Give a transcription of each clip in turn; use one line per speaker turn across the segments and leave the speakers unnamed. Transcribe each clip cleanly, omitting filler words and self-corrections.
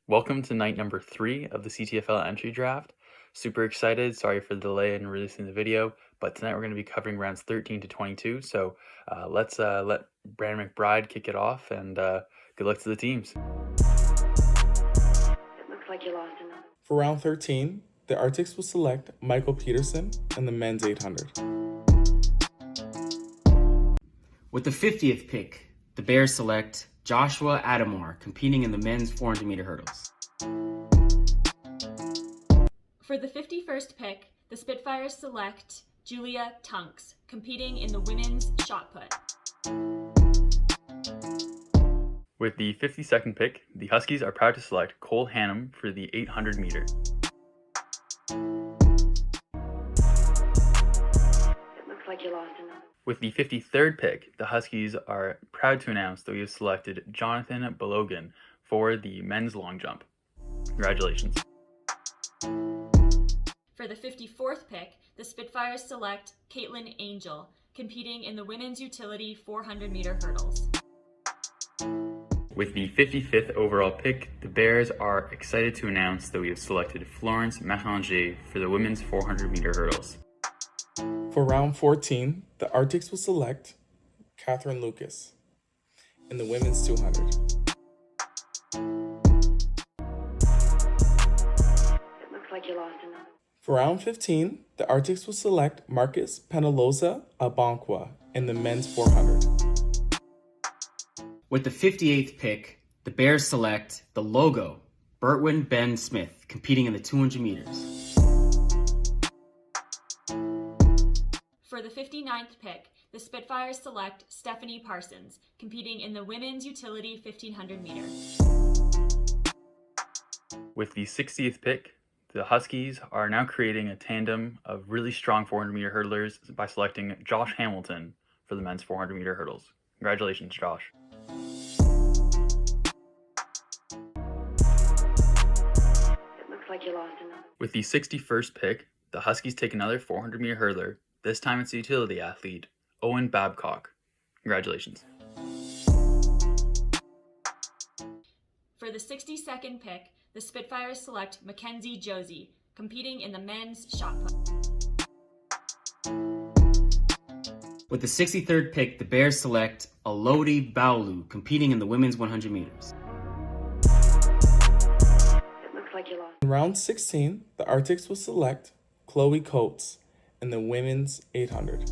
Welcome to night number 3 of the CTFL entry draft. Super excited. Sorry for the delay in releasing the video, but tonight we're going to be covering rounds 13 to 22. So let's let Brandon McBride kick it off, and good luck to the teams.
It looks like you lost enough.
For round 13, the Arctics will select Michael Peterson in the men's 800.
With the 50th pick, the Bears select Joshua Adamore, competing in the men's 400-meter hurdles.
For the 51st pick, the Spitfires select Julia Tunks, competing in the women's shot put.
With the 52nd pick, the Huskies are proud to select Cole Hannum for the 800 meter.
It looks like you lost enough.
With the 53rd pick, the Huskies are proud to announce that we have selected Jonathan Balogan for the men's long jump. Congratulations.
For the 54th pick, the Spitfires select Caitlin Angel, competing in the women's utility 400-meter hurdles.
With the 55th overall pick, the Bears are excited to announce that we have selected Florence Machanger for the women's 400-meter hurdles.
For round 14, the Arctics will select Catherine Lucas in the women's 200.
It looks like you lost enough.
For round 15, the Arctics will select Marcus Penaloza Abankwa in the men's 400.
With the 58th pick, the Bears select the logo, Bertwin Ben Smith, competing in the 200 meters.
For the 59th pick, the Spitfires select Stephanie Parsons, competing in the women's utility 1500 meters.
With the 60th pick, the Huskies are now creating a tandem of really strong 400-meter hurdlers by selecting Josh Hamilton for the men's 400-meter hurdles. Congratulations, Josh.
It looks like you lost enough.
With the 61st pick, the Huskies take another 400-meter hurdler. This time it's a utility athlete, Owen Babcock. Congratulations.
For the 62nd pick, the Spitfires select Mackenzie Josie, competing in the men's shot put.
With the 63rd pick, the Bears select Elodie Baulu, competing in the women's 100 meters.
It looks like you lost.
In round 16, the Arctics will select Chloe Coates in the women's 800.
It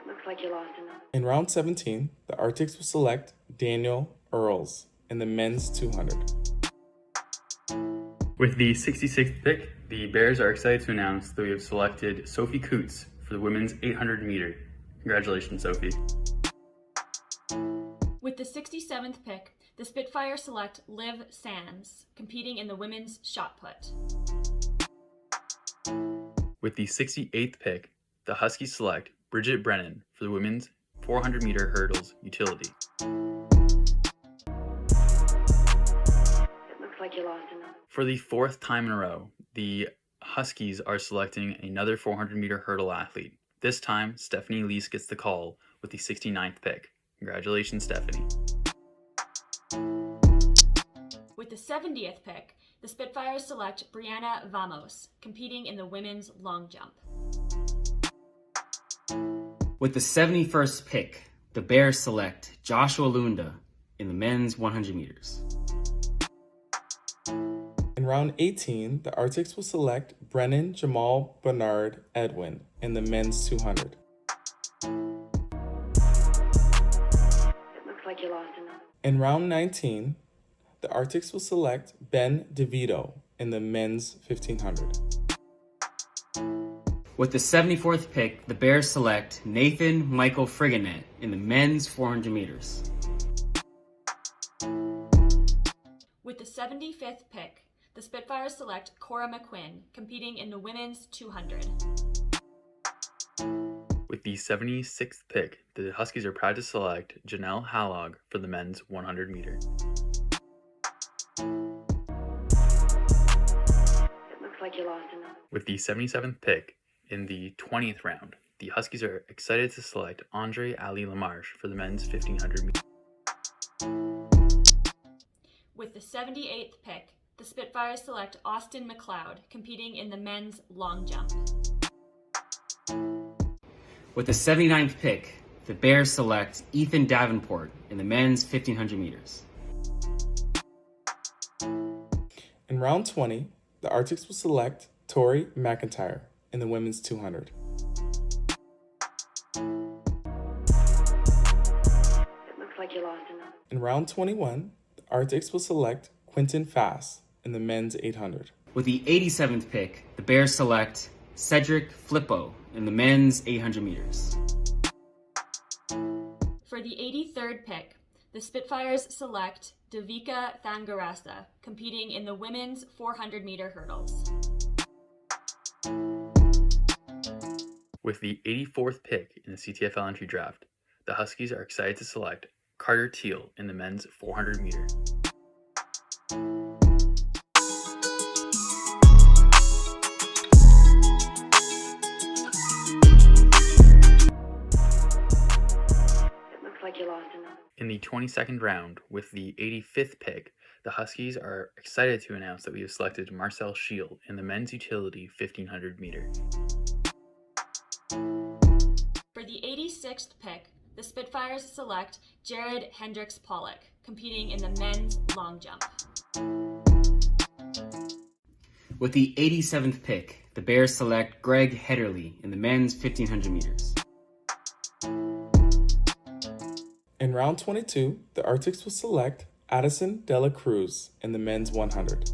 looks like you lost enough.
In round 17, the Arctics will select Daniel Earls in the men's 200.
With the 66th pick, the Bears are excited to announce that we have selected Sophie Coots for the women's 800 meter. Congratulations, Sophie.
With the 67th pick, the Spitfires select Liv Sands, competing in the women's shot put.
With the 68th pick, the Huskies select Bridget Brennan for the women's 400-meter hurdles utility.
It looks like you lost enough.
For the 4th time in a row, the Huskies are selecting another 400-meter hurdle athlete. This time, Stephanie Lease gets the call with the 69th pick. Congratulations, Stephanie.
With the 70th pick, the Spitfires select Brianna Vamos, competing in the women's long jump.
With the 71st pick, the Bears select Joshua Lunda in the men's 100 meters.
In round 18, the Arctics will select Brennan Jamal Bernard Edwin in the men's 200.
It looks like you lost enough.
In round 19, the Arctics will select Ben DeVito in the men's 1500.
With the 74th pick, the Bears select Nathan Michael Friganet in the men's 400 meters.
With the 75th pick, the Spitfires select Cora McQuinn, competing in the women's 200.
With the 76th pick, the Huskies are proud to select Janelle Hallog for the men's 100 meter.
It looks like you lost enough.
With the 77th pick in the 20th round, the Huskies are excited to select Andre Ali Lamarche for the men's 1500 meters.
With the 78th pick, the Spitfires select Austin McLeod, competing in the men's long jump.
With the 79th pick, the Bears select Ethan Davenport in the men's 1500 meters.
In round 20, the Arctics will select Tori McIntyre in the women's 200.
It looks like you lost another.
In round 21, the Arctics will select Quentin Fass in the men's 800.
With the 87th pick, the Bears select Cedric Flippo in the men's 800 meters.
For the 83rd pick, the Spitfires select Devika Thangarasa, competing in the women's 400-meter hurdles.
With the 84th pick in the CTFL entry draft, the Huskies are excited to select Carter Teal in the men's 400 meter.
It looks like you lost another.
In the 22nd round, with the 85th pick, the Huskies are excited to announce that we have selected Marcel Shield in the men's utility 1500 meter.
For the 86th pick, the Spitfires select Jared Hendricks Pollock, competing in the men's long jump.
With the 87th pick, the Bears select Greg Hederly in the men's 1500 meters.
In round 22, the Arctics will select Addison Dela Cruz in the men's 100.